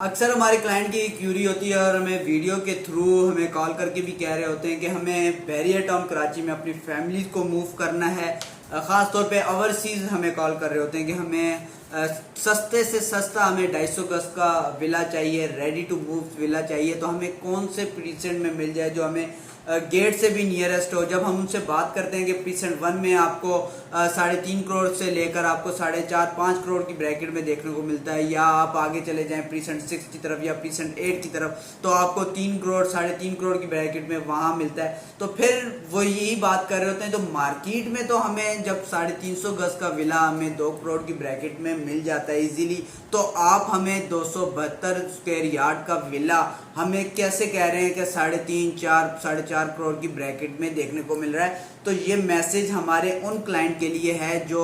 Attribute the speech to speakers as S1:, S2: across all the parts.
S1: अक्सर हमारे क्लाइंट की क्यूरी होती है और हमें वीडियो के थ्रू हमें कॉल करके भी कह रहे होते हैं कि हमें बैरियर टाउन कराची में अपनी फैमिली को मूव करना है। ख़ास तौर पे ओवरसीज़ हमें कॉल कर रहे होते हैं कि हमें सस्ते से सस्ता हमें 250 गज का विला चाहिए, रेडी टू मूव विला चाहिए। तो हमें कौन से प्रीसेंट में मिल जाए जो हमें गेट से भी नियरेस्ट हो। जब हम उनसे बात करते हैं कि प्रीसेंट 1 में आपको 3.5 करोड़ से लेकर आपको 4.5-5 करोड़ की ब्रैकेट में देखने को मिलता है, या आप आगे चले जाएं प्रीसेंट 6 की तरफ या प्रीसेंट 8 की तरफ तो आपको 3 करोड़ 3.5 करोड़ की ब्रैकेट में वहां मिलता है। तो फिर वो यही बात कर रहे होते हैं। तो मार्केट में तो हमें जब 350 गज का विला हमें 2 करोड़ की ब्रैकेट में मिल जाता है इजीली, तो आप हमें 272 स्क्वायर यार्ड का विला हमें कैसे कह रहे हैं कि 3.5-4 करोड़ की ब्रैकेट में देखने को मिल रहा है। तो ये मैसेज हमारे उन क्लाइंट के लिए है जो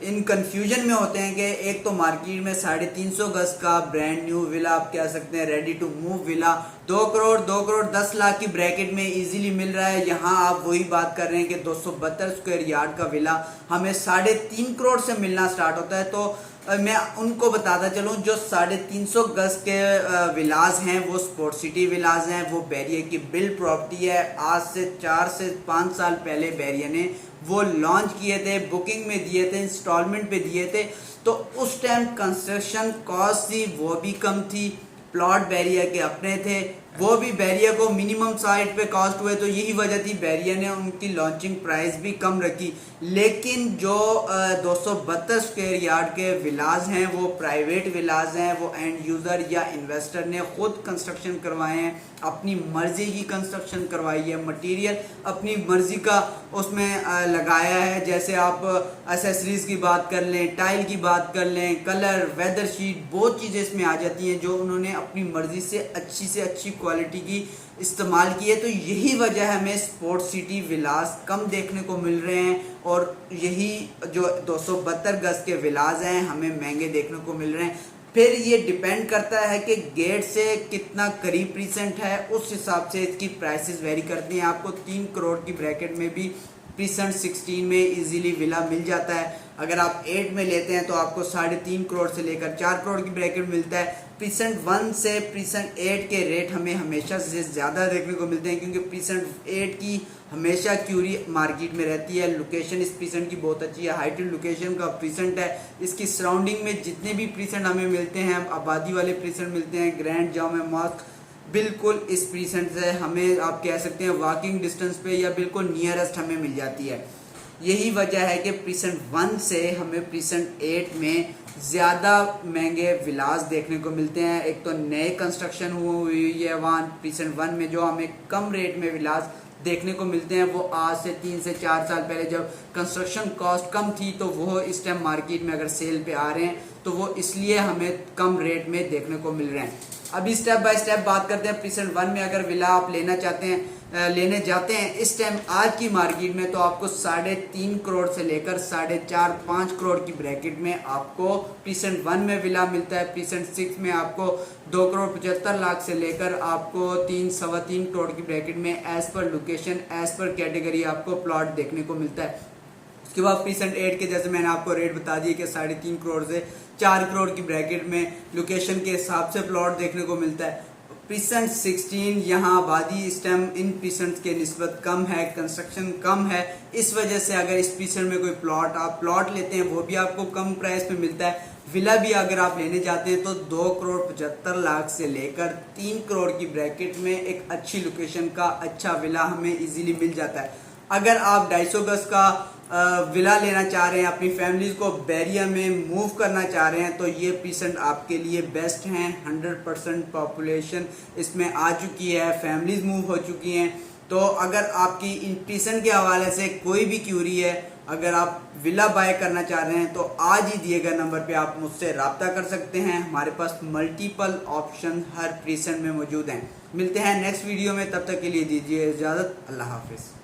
S1: इन कंफ्यूजन में होते हैं कि एक तो मार्केट में 350 गज का ब्रांड न्यू विला आप कह सकते हैं ready to move villa 2 crore 10 lakh की ब्रैकेट में इजीली मिल रहा है। यहाँ आप वही बात कर रहे हैं कि 272 स्क्वायर यार्ड का विला हमें 3.5 करोड़ से मिलना स्टार्ट होता है। तो मैं उनको बताता चलूं, जो 350 गज के विलास हैं वो स्पोर्ट सिटी विलास हैं, वो बैरियर की बिल्ड प्रॉपर्टी है। आज से 4 से 5 साल पहले बैरियर ने वो लॉन्च किए थे, बुकिंग में दिए थे, इंस्टॉलमेंट पे दिए थे। तो उस टाइम कंस्ट्रक्शन कॉस्ट थी वो भी कम थी, प्लॉट बैरियर के अपने थे, वो भी बैरियर को मिनिमम साइट पे कॉस्ट हुए। तो यही वजह थी बैरियर ने उनकी लॉन्चिंग प्राइस भी कम रखी। लेकिन जो 272 स्क्वायर यार्ड के विलास हैं वो प्राइवेट विलास हैं, वो एंड यूज़र या इन्वेस्टर ने खुद कंस्ट्रक्शन करवाए हैं, अपनी मर्जी की कंस्ट्रक्शन करवाई है, मटेरियल अपनी मर्जी का उसमें लगाया है। जैसे आप एसेसरीज की बात कर लें, टाइल की बात कर लें, कलर, वेदर शीट, बहुत चीज़ें इसमें आ जाती हैं जो उन्होंने अपनी मर्जी से अच्छी क्वालिटी की इस्तेमाल की है। तो यही वजह है हमें स्पोर्ट सिटी विलास कम देखने को मिल रहे हैं, और यही जो 272 गज के विलास हैं हमें महंगे देखने को मिल रहे हैं। फिर ये डिपेंड करता है कि गेट से कितना करीब प्रीसेंट है, उस हिसाब से इसकी प्राइसेस वेरी करती हैं। आपको 3 करोड़ की ब्रैकेट में भी प्रीसेंट 16 में इजीली विला मिल जाता है। अगर आप 8 में लेते हैं तो आपको 3.5 करोड़ से लेकर 4 करोड़ की ब्रैकेट मिलता है। प्रीसेंट 1 से प्रीसेंट 8 के रेट हमें हमेशा से ज़्यादा देखने को मिलते हैं, क्योंकि प्रीसेंट 8 की हमेशा क्यूरी मार्केट में रहती है। लोकेशन इस प्रीसेंट की बहुत अच्छी है, हाइटेड लोकेशन का प्रीसेंट है। इसकी सराउंडिंग में जितने भी प्रीसेंट हमें मिलते हैं, आबादी वाले प्रीसेंट मिलते हैं, ग्रैंड जामा मॉस्क बिल्कुल इस प्रीसेंट से हमें आप कह सकते हैं वॉकिंग डिस्टेंस पे या बिल्कुल नियरेस्ट हमें मिल जाती है। यही वजह है कि प्रीसेंट 1 से हमें प्रीसेंट 8 में ज़्यादा महंगे विलास देखने को मिलते हैं। एक तो नए कंस्ट्रक्शन हुई है वहाँ प्रीसेंट 1 में, जो हमें कम रेट में विलास देखने को मिलते हैं वो आज से 3 से 4 साल पहले जब कंस्ट्रक्शन कॉस्ट कम थी तो वो इस टाइम मार्केट में अगर सेल पे आ रहे हैं तो वो इसलिए हमें कम रेट में देखने को मिल रहे हैं। अभी स्टेप बाय स्टेप बात करते हैं। प्रीसेंट 1 में अगर विला आप लेने जाते हैं इस टाइम आज की मार्केट में, तो आपको 3.5 करोड़ से लेकर 4.5-5 करोड़ की ब्रैकेट में आपको प्रीसेंट 1 में विला मिलता है। प्रीसेंट 6 में आपको 2 करोड़ 75 लाख से लेकर आपको 3-3.25 करोड़ की ब्रैकेट में एज पर लोकेशन, एज पर कैटेगरी आपको प्लॉट देखने को मिलता है। उसके बाद प्रीसेंट 8 के जैसे मैंने आपको रेट बता दिए कि 3.5 करोड़ से 4 करोड़ की ब्रैकेट में लोकेशन के हिसाब से प्लॉट देखने को मिलता है। प्रीसेंट 16 यहाँ आबादी इस टाइम इन प्रीसेंट के निस्बत कम है, कंस्ट्रक्शन कम है, इस वजह से अगर इस प्रीसेंट में कोई प्लॉट लेते हैं वो भी आपको कम प्राइस पे मिलता है। विला भी अगर आप लेने जाते हैं तो 2 करोड़ 75 लाख से लेकर 3 करोड़ की ब्रैकेट में एक अच्छी लोकेशन का अच्छा विला हमें इजीली मिल जाता है। अगर आप 250 गज का विला लेना चाह रहे हैं, अपनी फैमिलीज को बैरियर में मूव करना चाह रहे हैं, तो ये प्रीसेंट आपके लिए बेस्ट हैं। 100% पॉपुलेशन इसमें आ चुकी है, फैमिलीज मूव हो चुकी हैं। तो अगर आपकी इन प्रीसेंट के हवाले से कोई भी क्यूरी है, अगर आप विला बाय करना चाह रहे हैं तो आज ही दिए गए नंबर पे आप मुझसे रब्ता कर सकते हैं। हमारे पास मल्टीपल ऑप्शन हर प्रीसेंट में मौजूद हैं। मिलते हैं नेक्स्ट वीडियो में, तब तक के लिए दीजिए इजाज़त। अल्लाह हाफिज़।